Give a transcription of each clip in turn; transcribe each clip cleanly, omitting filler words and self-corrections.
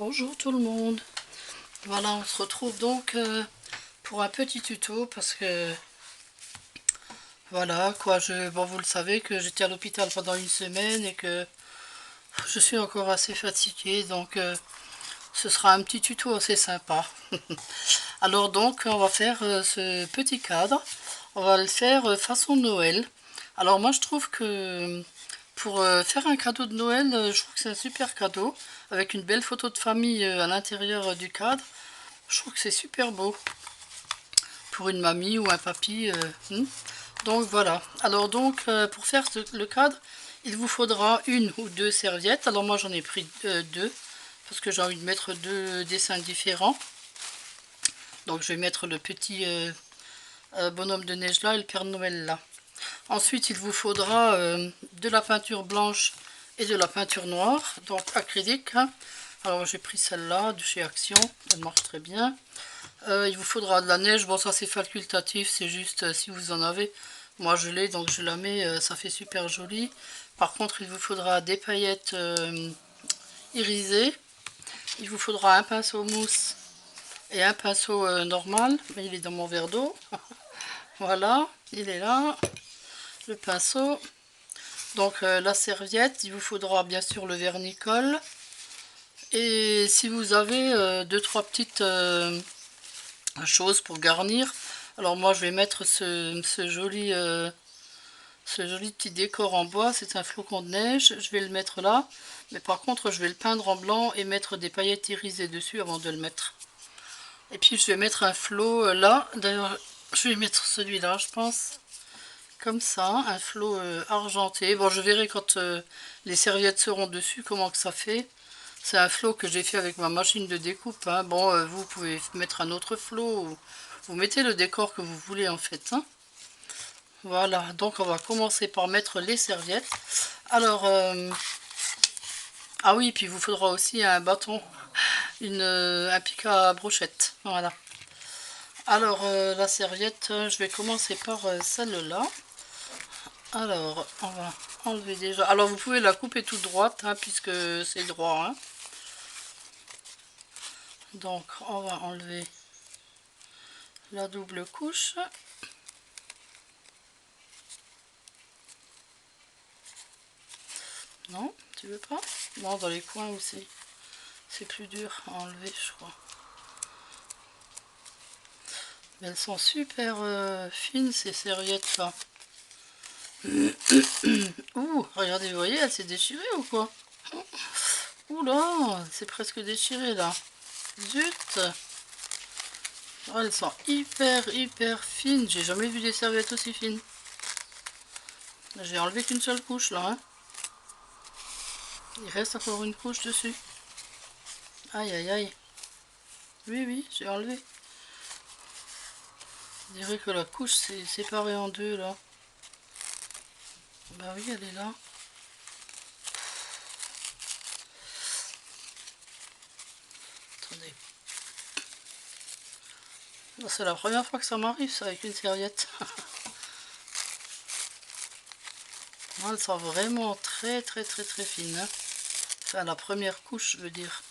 Bonjour tout le monde. Voilà, on se retrouve donc pour un petit tuto parce que voilà quoi, bon vous le savez que j'étais à l'hôpital pendant une semaine et que je suis encore assez fatiguée, donc ce sera un petit tuto assez sympa. Alors donc on va faire ce petit cadre, on va le faire façon Noël. Alors moi je trouve que pour faire un cadeau de Noël, je trouve que c'est un super cadeau avec une belle photo de famille à l'intérieur du cadre. Je trouve que c'est super beau pour une mamie ou un papy. Donc voilà. Alors donc pour faire le cadre, il vous faudra une ou deux serviettes. Alors moi j'en ai pris deux parce que j'ai envie de mettre deux dessins différents. Donc je vais mettre le petit bonhomme de neige là et le Père Noël là. Ensuite il vous faudra de la peinture blanche et de la peinture noire, donc acrylique, hein. Alors j'ai pris celle-là de chez Action, elle marche très bien. Il vous faudra de la neige, bon ça c'est facultatif, c'est juste si vous en avez. Moi je l'ai donc je la mets, ça fait super joli. Par contre il vous faudra des paillettes irisées. Il vous faudra un pinceau mousse et un pinceau normal, mais il est dans mon verre d'eau. Voilà, il est là, le pinceau. Donc la serviette, il vous faudra bien sûr le vernis-colle. Et si vous avez deux trois petites choses pour garnir, alors moi je vais mettre ce joli petit décor en bois, c'est un flocon de neige, je vais le mettre là, mais par contre je vais le peindre en blanc et mettre des paillettes irisées dessus avant de le mettre. Et puis je vais mettre un flot là, d'ailleurs je vais mettre celui-là je pense, comme ça, un flot argenté. Bon je verrai quand les serviettes seront dessus comment que ça fait. C'est un flot que j'ai fait avec ma machine de découpe, hein. Bon vous pouvez mettre un autre flot, ou vous mettez le décor que vous voulez en fait, hein. Voilà, donc on va commencer par mettre les serviettes. Alors, ah oui, puis il vous faudra aussi un bâton, un pic à brochette. Voilà. Alors, la serviette, je vais commencer par celle-là. Alors, on va enlever déjà. Alors, vous pouvez la couper toute droite, hein, puisque c'est droit, hein. Donc, on va enlever la double couche. Non, tu veux pas? Non, dans les coins aussi. C'est plus dur à enlever, je crois. Mais elles sont super fines ces serviettes là. Ouh, regardez, vous voyez, elle s'est déchirée ou quoi? Ouh là, c'est presque déchiré là. Zut! Oh, elles sont hyper fines. J'ai jamais vu des serviettes aussi fines. J'ai enlevé qu'une seule couche là, hein. Il reste encore une couche dessus. Aïe aïe aïe. Oui, oui, j'ai enlevé. Je dirais que la couche s'est séparée en deux là. Bah oui, elle est là. Attendez. C'est la première fois que ça m'arrive ça avec une serviette. Elles sont vraiment très fines, hein. Enfin, la première couche, je veux dire.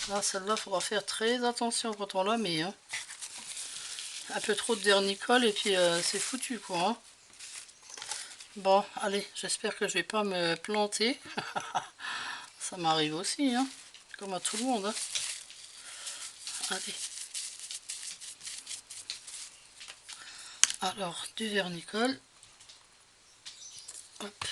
Là, celle-là, il faudra faire très attention quand on la met, hein. Un peu trop de vernis-colle et puis c'est foutu, quoi, hein. Bon, allez, j'espère que je vais pas me planter. Ça m'arrive aussi, hein, comme à tout le monde, hein. Allez. Alors, du vernis-colle. Hop.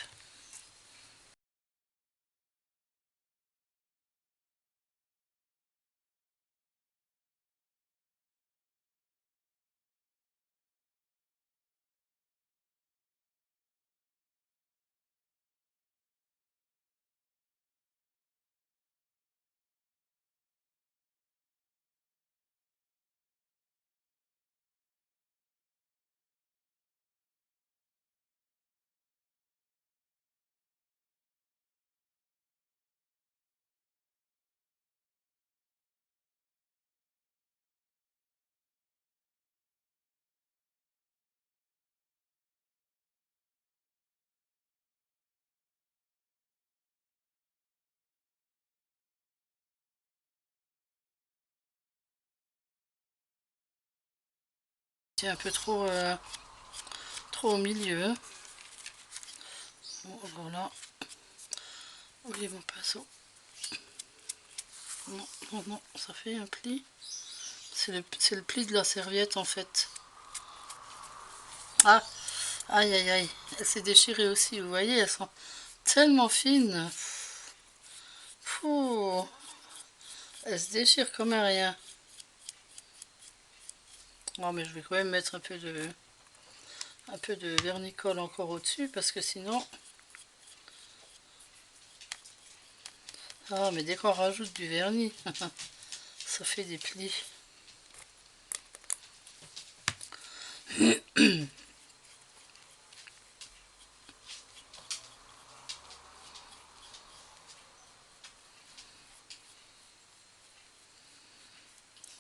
C'est un peu trop, trop au milieu. Bon, voilà. Où est mon pinceau? Non, non, non, ça fait un pli. C'est le pli de la serviette en fait. Ah, aïe aïe aïe, elle s'est déchirée aussi, vous voyez, elles sont tellement fines. Fou, elle se déchire comme un rien. Non mais je vais quand même mettre un peu de vernicole encore au-dessus parce que sinon... Ah mais dès qu'on rajoute du vernis, ça fait des plis.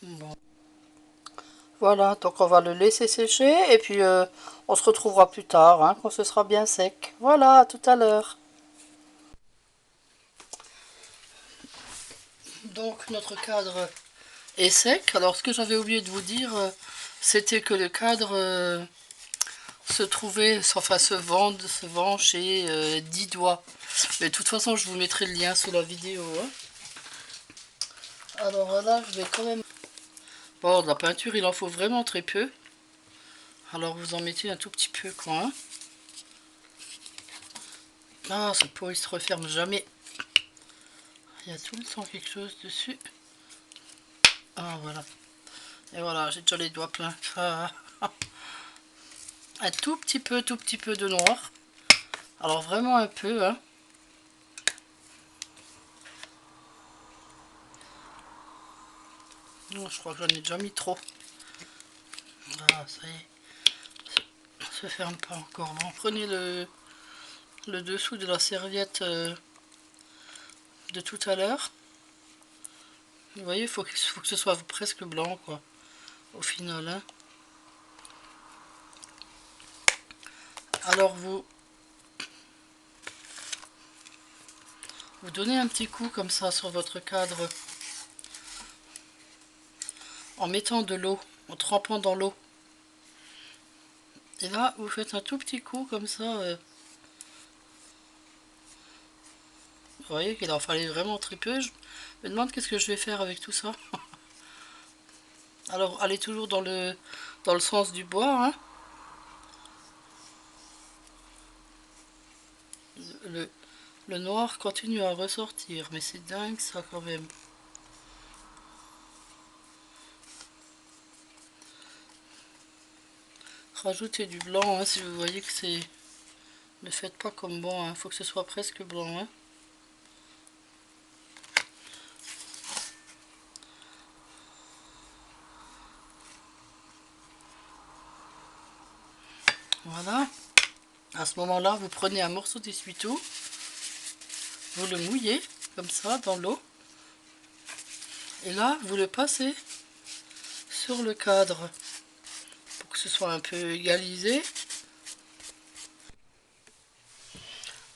Bon. Voilà, donc on va le laisser sécher et puis on se retrouvera plus tard, hein, quand ce sera bien sec. Voilà, à tout à l'heure. Donc notre cadre est sec. Alors ce que j'avais oublié de vous dire, c'était que le cadre se trouvait, enfin se vend chez 10 doigts. Mais de toute façon, je vous mettrai le lien sous la vidéo. Hein. Alors là, je vais quand même... Bon, de la peinture, il en faut vraiment très peu. Alors vous en mettez un tout petit peu, quoi. Hein. Ah, cette peau, il se referme jamais. Il y a tout le temps quelque chose dessus. Ah, voilà. Et voilà, j'ai déjà les doigts pleins. Ah. Un tout petit peu de noir. Alors vraiment un peu, hein. Non, je crois que j'en ai déjà mis trop. Ah, ça y est. Ça se ferme pas encore. Bon, prenez le dessous de la serviette de tout à l'heure. Vous voyez, faut que ce soit presque blanc, quoi. Au final, hein. Alors vous donnez un petit coup comme ça sur votre cadre en mettant de l'eau, en trempant dans l'eau. Et là, vous faites un tout petit coup comme ça. Vous voyez qu'il en fallait vraiment très peu. Je me demande qu'est-ce que je vais faire avec tout ça. Alors, allez toujours dans le sens du bois. Hein. Le, le noir continue à ressortir, mais c'est dingue ça quand même. Rajoutez du blanc hein, si vous voyez que c'est... Ne faites pas comme bon, il faut que ce soit presque blanc. Hein. Voilà. À ce moment-là, vous prenez un morceau d'essuie-tout, vous le mouillez comme ça dans l'eau. Et là, vous le passez sur le cadre pour que ce soit un peu égalisé.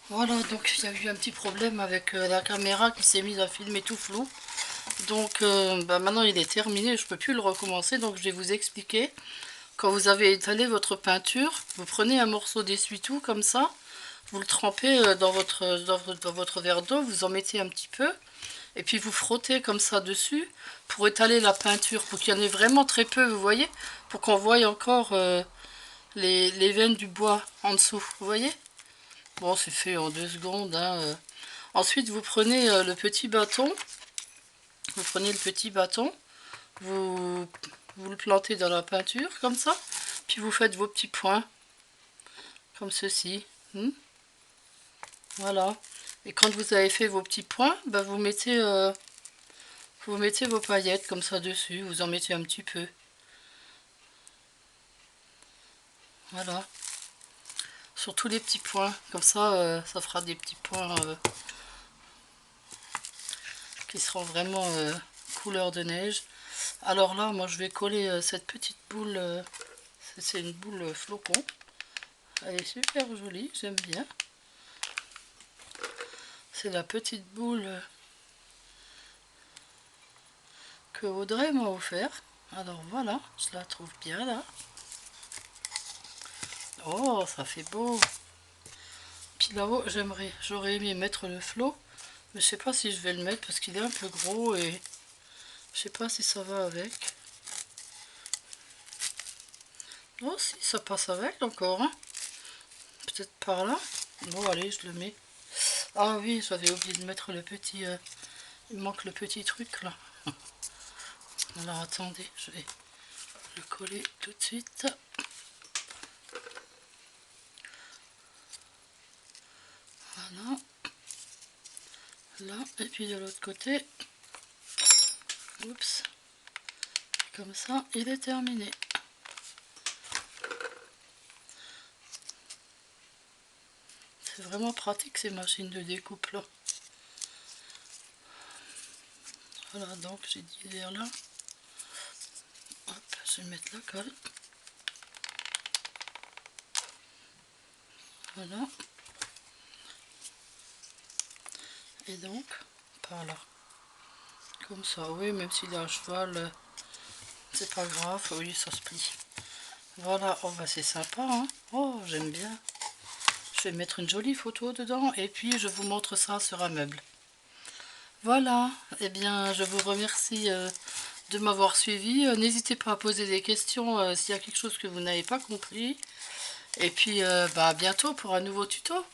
Voilà, donc il y a eu un petit problème avec la caméra qui s'est mise à filmer tout flou. Donc maintenant il est terminé, je ne peux plus le recommencer, donc je vais vous expliquer. Quand vous avez étalé votre peinture, vous prenez un morceau d'essuie-tout comme ça, vous le trempez dans votre verre d'eau, vous en mettez un petit peu, et puis vous frottez comme ça dessus pour étaler la peinture, pour qu'il y en ait vraiment très peu, vous voyez, pour qu'on voie encore les veines du bois en dessous, vous voyez. Bon, c'est fait en 2 secondes. Hein. Ensuite, vous prenez le petit bâton, vous, vous le plantez dans la peinture comme ça, puis vous faites vos petits points comme ceci. Voilà. Et quand vous avez fait vos petits points, bah, vous mettez vos paillettes comme ça dessus. Vous en mettez un petit peu. Voilà. Sur tous les petits points. Comme ça, ça fera des petits points qui seront vraiment couleur de neige. Alors là, moi je vais coller cette petite boule. C'est une boule flocon. Elle est super jolie, j'aime bien. C'est la petite boule que Audrey m'a offert. Alors voilà, je la trouve bien là. Oh, ça fait beau. Puis là-haut, j'aurais aimé mettre le flot, mais je sais pas si je vais le mettre parce qu'il est un peu gros et je sais pas si ça va avec. Oh si, ça passe avec encore, hein. Peut-être par là. Bon, allez, je le mets. Ah oui, j'avais oublié de mettre le petit... il manque le petit truc là. Alors attendez, je vais le coller tout de suite. Voilà. Là, et puis de l'autre côté. Oups. Comme ça, il est terminé. C'est vraiment pratique ces machines de découpe là. Voilà, donc j'ai dit vers là. Hop, je vais mettre la colle. Voilà. Et donc, par là. Comme ça, oui, même s'il est à cheval, c'est pas grave, oui, ça se plie. Voilà, oh bah c'est sympa, hein. Oh, j'aime bien. Je vais mettre une jolie photo dedans et puis je vous montre ça sur un meuble. Voilà, eh bien je vous remercie de m'avoir suivi. N'hésitez pas à poser des questions s'il y a quelque chose que vous n'avez pas compris. Et puis bah, à bientôt pour un nouveau tuto.